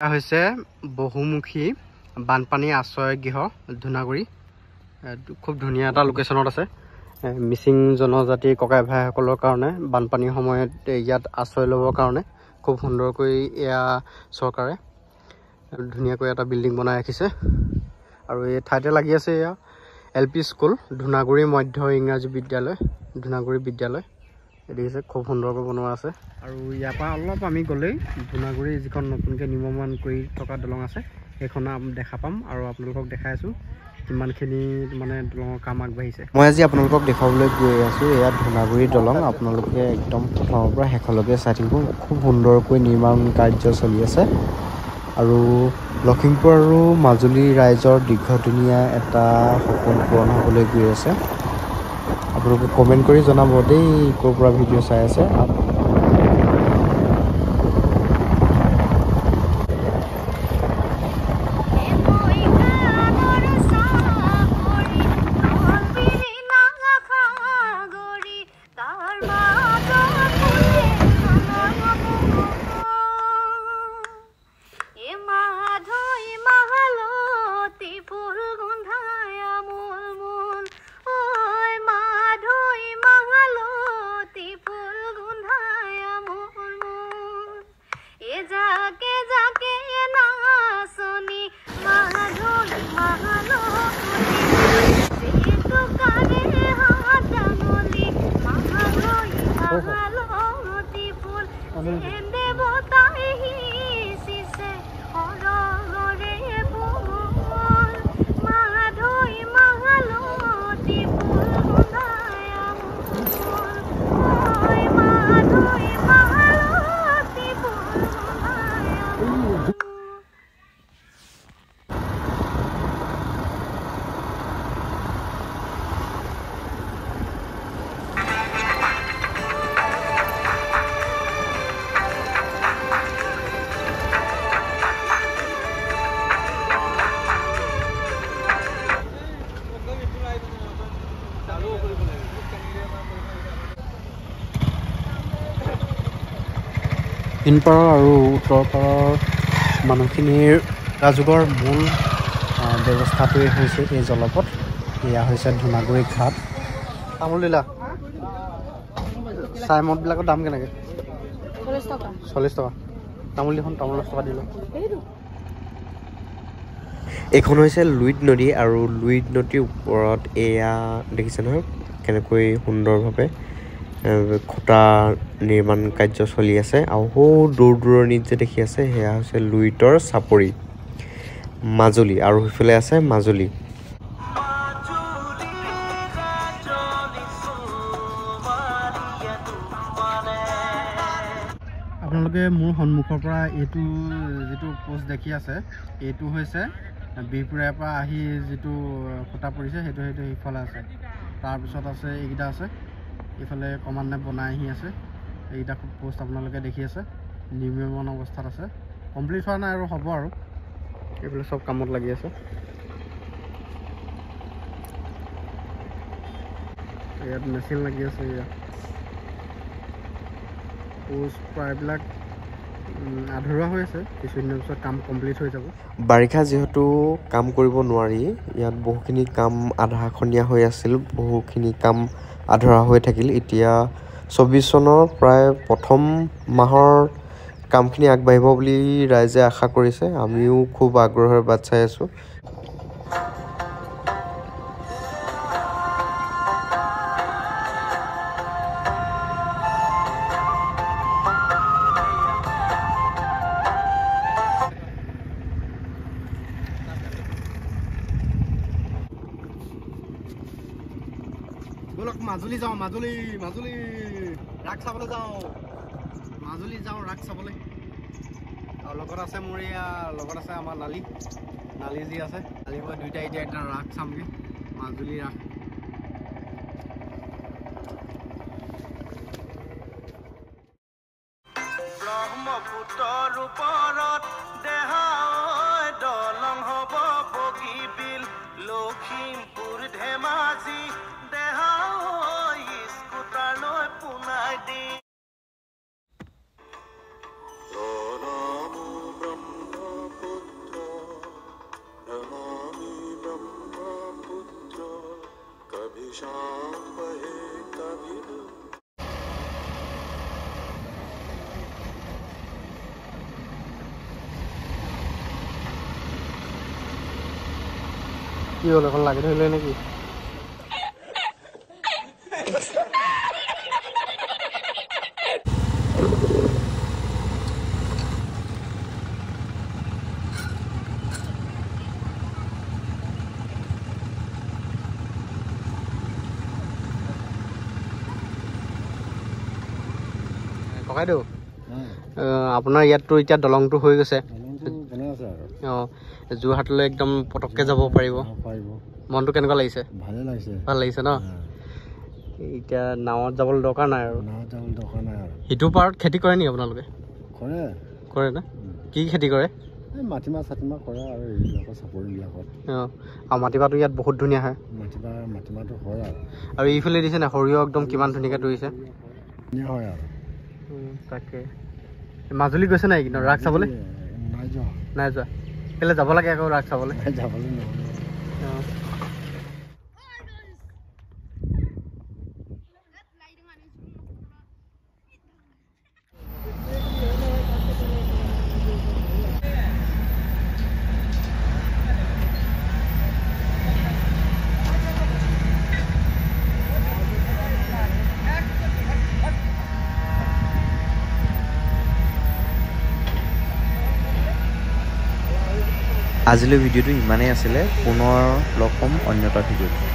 হৈছে বহুমুখী বানপানী আশ্ৰয় গৃহ ধুনাগুৰি খুব ধুনীয়া এটা লোকেশ্যনত আছে মিচিং জনজাতি ককাই ভাইসকলৰ কাৰণে বানপানীৰ সময়ত ইয়াত আশ্ৰয় ল'বৰ কাৰণে খুব সুন্দৰকৈ এয়া চৰকাৰে ধুনীয়াকৈ এটা বিল্ডিং বনাই ৰাখিছে আৰু এই ঠাইতে লাগি আছে এয়া এলপি স্কুল ধুনাগুৰি মধ্য ইংৰাজী বিদ্যালয় ধুনাগুৰি বিদ্যালয় দেখিছে খুব সুন্দৰকৈ বনোৱা আছে আৰু ইয়াৰ পৰা অলপ আমি গ'লেই ধুনাগুৰি যিখন নতুনকৈ নিৰ্মাণ কৰি থকা দলং আছে সেইখন দেখা পাম আৰু আপোনালোকক দেখাই আছোঁ কিমানখিনি মানে দলঙৰ কাম আগবাঢ়িছে মই আজি আপোনালোকক দেখাবলৈ গৈ আছোঁ এয়া ধুনাগুৰি দলং আপোনালোকে একদম প্ৰথমৰ পৰা শেষলৈকে চাই থাকিব খুব সুন্দৰকৈ নিৰ্মাণ কাৰ্য চলি আছে আৰু লখিমপুৰ আৰু মাজুলী ৰাইজৰ দীৰ্ঘদিনীয়া এটা সপোন পূৰণ হ'বলৈ গৈ আছে আপোনালোকে কমেণ্ট কৰি জনাব দেই ক'ৰ পৰা ভিডিঅ' চাই আছে দক্ষিণপাৰৰ আৰু উত্তৰপাৰৰ মানুহখিনিৰ যোগাযোগৰ মূল ব্যৱস্থাটোৱেই হৈছে এই জলপথ এয়া হৈছে ধুনাগুৰি ঘাট তামোল দিলা চাইমদবিলাকৰ দাম কেনেকৈ 40 টকা তামোল দেখোন তামোল 10 টকা দিলোঁ এইখন হৈছে লুইত নদী আৰু লুইত নদীৰ ওপৰত এয়া দেখিছে নহয় কেনেকৈ সুন্দৰভাৱে খুঁটা নিৰ্মাণ কাৰ্য চলি আছে আৰু সৌ দূৰ দূৰণিত যে দেখি আছে সেয়া হৈছে লুইতৰ চাপৰি মাজুলী আৰু সেইফালে আছে মাজুলী আপোনালোকে মোৰ সন্মুখৰ পৰা এইটো যিটো পোষ্ট দেখি আছে এইটো হৈছে বিহপুৰীয়াৰ পৰা আহি যিটো খুঁটা পৰিছে সেইটো সিফালে আছে তাৰপিছত আছে এইকেইটা আছে এইফালে ক্ৰমান্বয়ে বনাই আহি আছে এইকেইটা পোষ্ট আপোনালোকে দেখি আছে নিৰ্মাণ অৱস্থাত আছে কমপ্লিট হোৱা নাই আৰু হ'ব আৰু এইফালে চব কামত লাগি আছে ইয়াত মেচিন লাগি আছে ইয়াত পোষ্ট প্ৰায়বিলাক আধৰুৱা হৈ আছে কিছুদিনৰ পিছত কাম কমপ্লিট হৈ যাব বাৰিষা যিহেতু কাম কৰিব নোৱাৰি ইয়াত বহুখিনি কাম আধাখনীয়া হৈ আছিল বহুখিনি কাম আধৰুৱা হৈ থাকিল এতিয়া 24 চনৰ প্ৰায় প্ৰথম মাহৰ কামখিনি আগবাঢ়িব বুলি ৰাইজে আশা কৰিছে আমিও খুব আগ্ৰহেৰে বাট চাই আছোঁ মাজুলী যাওঁ মাজুলী ৰাস চাবলৈ যাওঁ মাজুলী যাওঁ ৰাস চাবলৈ আৰু লগত আছে মোৰ এয়া লগত আছে আমাৰ নালি যি আছে নালি মই দুইটা এতিয়া ৰাস চামগৈ মাজুলী ৰাস ব্ৰহ্মপুত্ৰৰ ওপৰত দেহা দলং হ'ব বগীবিল লখিমপুৰ ধেমাজি দেহা স্কুটাৰলৈ পোনাই দি কি হল এখন লাগি ধৰিলে নেকি ককাইদেউ আপোনাৰ ইয়াততো এতিয়া দলংটো হৈ গৈছে অঁ যোৰহাটলৈ একদম পটককৈ যাব পাৰিব মনটো কেনেকুৱা লাগিছে ভাল লাগিছে ন এতিয়া নাৱত যাবলৈ দৰকাৰ নাই আৰু সিটো পাৰত খেতি কৰে নেকি আপোনালোকে কৰে না কি খেতি কৰে মাটিমাহ চাটিমাহ কৰে আৰু এইবিলাকৰ চাপৰিবিলাকত আৰু মাটিমাহটো ইয়াত বহুত ধুনীয়া হয় মাটিমাহটো হয় আৰু এইফালে দিছে না সৰিয়হ একদম কিমান ধুনীয়াকৈ ধৰিছে ধুনীয়া হয় আৰু তাকে মাজুলী গৈছে নাই কিন্তু ৰাস চাবলৈ নাই যোৱা কেলৈ যাব লাগে আকৌ ৰাস চাবলৈ যাবলৈ নহয় আজিলৈ ভিডিঅ'টো ইমানেই আছিলে পুনৰ লগ পাম অন্য এটা ভিডিঅ'ত